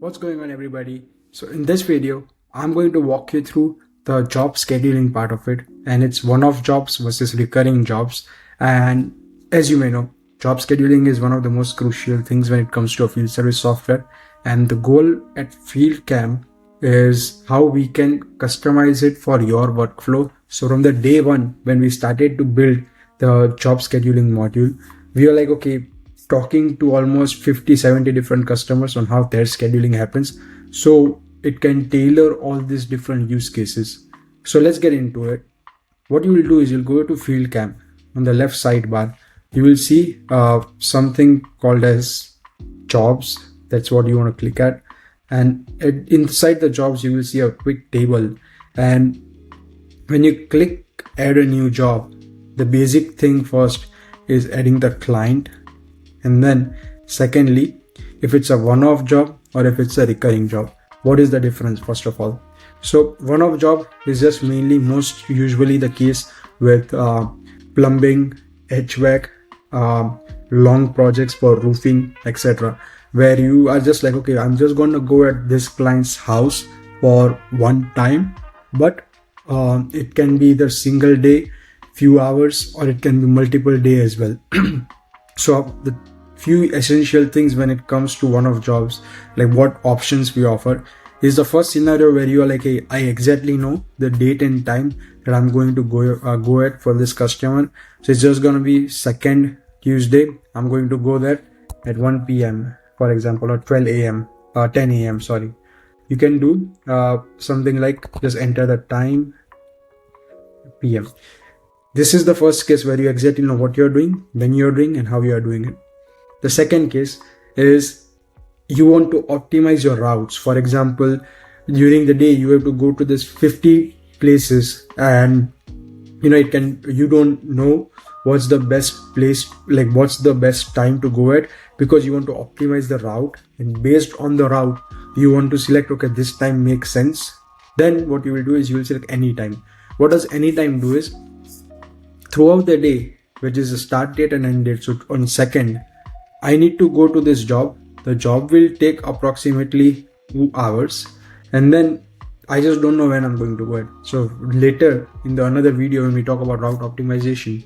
What's going on, everybody? So in this video, I'm going to walk you through the job scheduling part of it, and it's one-off jobs versus recurring jobs. And as you may know, job scheduling is one of the most crucial things when it comes to a field service software. And the goal at FieldCamp is how we can customize it for your workflow. So from the day one, when we started to build the job scheduling module, we were like, okay, talking to almost 50-70 different customers on how their scheduling happens, so it can tailor all these different use cases. So let's get into it. What you will do is you'll go to FieldCamp. On the left sidebar you will see something called as jobs. That's what you want to click at, and inside the jobs you will see a quick table. And when you click add a new job, the basic thing first is adding the client. And then secondly, if it's a one-off job or if it's a recurring job, what is the difference first of all? So one-off job is just mainly most usually the case with plumbing, HVAC, long projects for roofing, etc., where you are just like, okay, I'm just going to go at this client's house for one time, but it can be either single day, few hours, or it can be multiple days as well. So the few essential things when it comes to one-off jobs, like what options we offer, is the first scenario where you are like, hey, I exactly know the date and time that I'm going to go at for this customer. So it's just going to be second Tuesday. I'm going to go there at 1 p.m. for example, or 12 a.m. 10 a.m. sorry. You can do something like just enter the time, p.m. This is the first case where you exactly know what you're doing, when you're doing, and how you are doing it. The second case is you want to optimize your routes. For example, during the day you have to go to this 50 places, and you don't know what's the best place, like what's the best time to go at, because you want to optimize the route, and based on the route you want to select, okay, this time makes sense. Then what you will do is you will select anytime. What does anytime do is, throughout the day, which is the start date and end date, so on second, I need to go to this job. The job will take approximately 2 hours, and then I just don't know when I'm going to go it. So later in the another video when we talk about route optimization,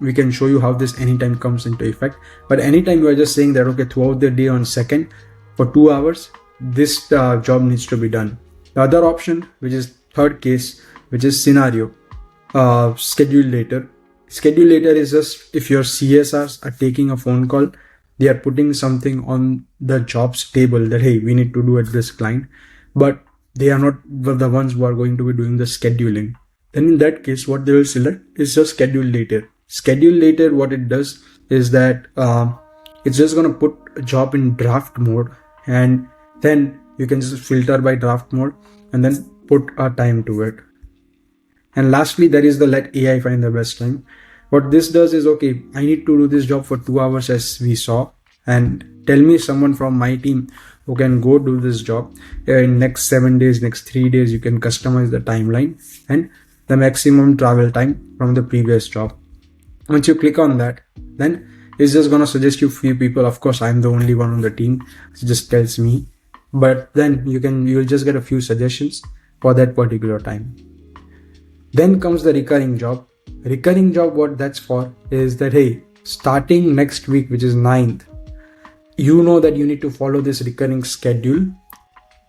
we can show you how this anytime comes into effect. But anytime you are just saying that, okay, throughout the day on second for 2 hours, this job needs to be done. The other option, which is third case, which is scenario, schedule later. Schedule later is just if your CSRs are taking a phone call, they are putting something on the jobs table that, hey, we need to do at this client, but they are not the ones who are going to be doing the scheduling. Then in that case, what they will select is just schedule later. Schedule later, what it does is that it's just going to put a job in draft mode, and then you can just filter by draft mode and then put a time to it. And lastly, there is the let AI find the best time. What this does is, okay, I need to do this job for 2 hours as we saw, and tell me someone from my team who can go do this job in next 7 days, next 3 days. You can customize the timeline and the maximum travel time from the previous job. Once you click on that, then it's just going to suggest you few people. Of course, I'm the only one on the team. It just tells me, but then you'll just get a few suggestions for that particular time. Then comes the recurring job. Recurring job, what that's for is that, hey, starting next week, which is 9th, you know that you need to follow this recurring schedule.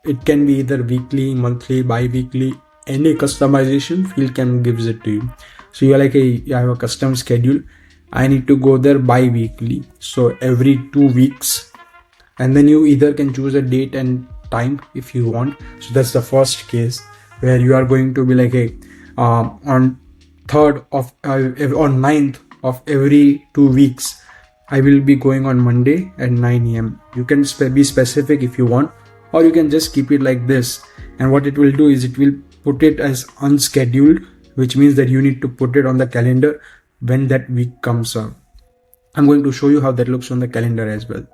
It can be either weekly, monthly, bi-weekly, any customization FieldCamp gives it to you. So you're like, hey, I have a custom schedule. I need to go there bi-weekly, so every 2 weeks. And then you either can choose a date and time if you want. So that's the first case where you are going to be like, hey, on 3rd of on 9th of every 2 weeks, I will be going on Monday at 9 a.m. You can be specific if you want, or you can just keep it like this. And what it will do is it will put it as unscheduled, which means that you need to put it on the calendar when that week comes up. I'm going to show you how that looks on the calendar as well.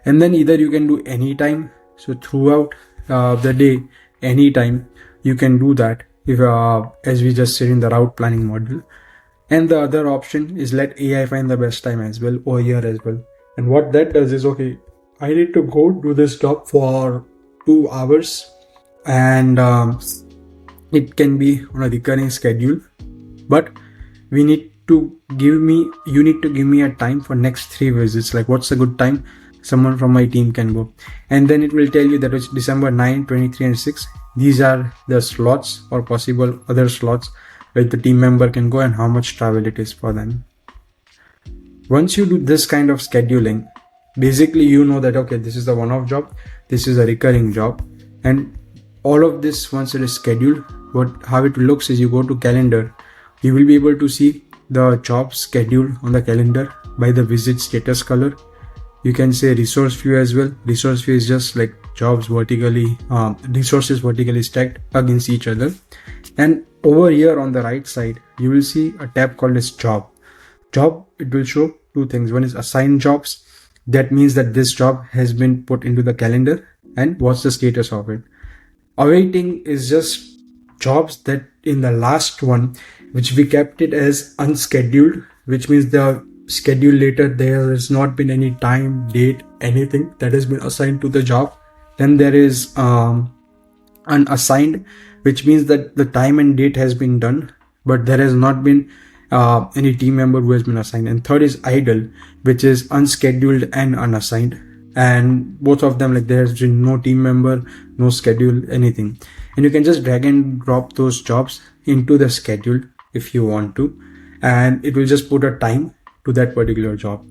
And then either you can do anytime. So throughout the day, anytime you can do that. If as we just said in the route planning module. And the other option is let AI find the best time as well over here as well. And what that does is, okay, I need to go do this job for 2 hours, and it can be on a recurring schedule, but we need to you need to give me a time for next 3 visits. Like, what's a good time someone from my team can go? And then it will tell you that it's December 9, 23 and 6. These are the slots or possible other slots where the team member can go and how much travel it is for them. Once you do this kind of scheduling, basically you know that, okay, this is the one-off job, this is a recurring job, and all of this, once it is scheduled, how it looks is you go to calendar, you will be able to see the job scheduled on the calendar by the visit status color. You can say resource view as well. Resource view is just like jobs vertically, resources vertically stacked against each other. And over here on the right side, you will see a tab called as job. It will show two things. One is assigned jobs. That means that this job has been put into the calendar and what's the status of it. Awaiting is just jobs that in the last one, which we kept it as unscheduled, which means the schedule later, there has not been any time, date, anything that has been assigned to the job. Then there is unassigned, which means that the time and date has been done, but there has not been any team member who has been assigned. And third is idle, which is unscheduled and unassigned. And both of them, like, there's been no team member, no schedule, anything. And you can just drag and drop those jobs into the schedule if you want to, and it will just put a time to that particular job.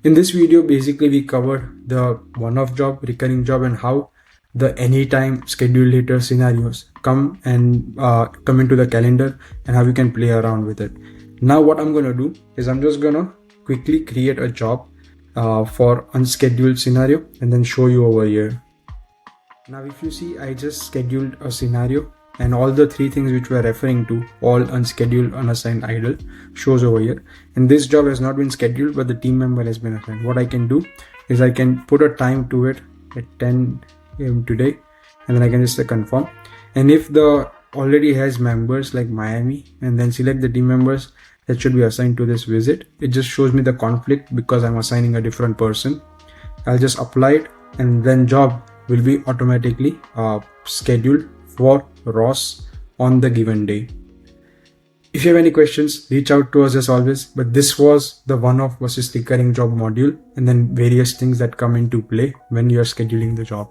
In this video, basically we cover the one-off job, recurring job, and how the anytime schedule later scenarios come into the calendar and how you can play around with it. Now what I'm gonna do is I'm just gonna quickly create a job for unscheduled scenario and then show you over here. Now if you see, I just scheduled a scenario and all the three things which we're referring to, all unscheduled, unassigned, idle, shows over here. And this job has not been scheduled, but the team member has been assigned. What I can do is I can put a time to it at 10 a.m. today, and then I can just say confirm. And if the already has members like Miami, and then select the team members that should be assigned to this visit, it just shows me the conflict because I'm assigning a different person. I'll just apply it, and then job will be automatically scheduled for Ross on the given day. If you have any questions, reach out to us as always. But this was the one-off versus recurring job module, and then various things that come into play when you are scheduling the job.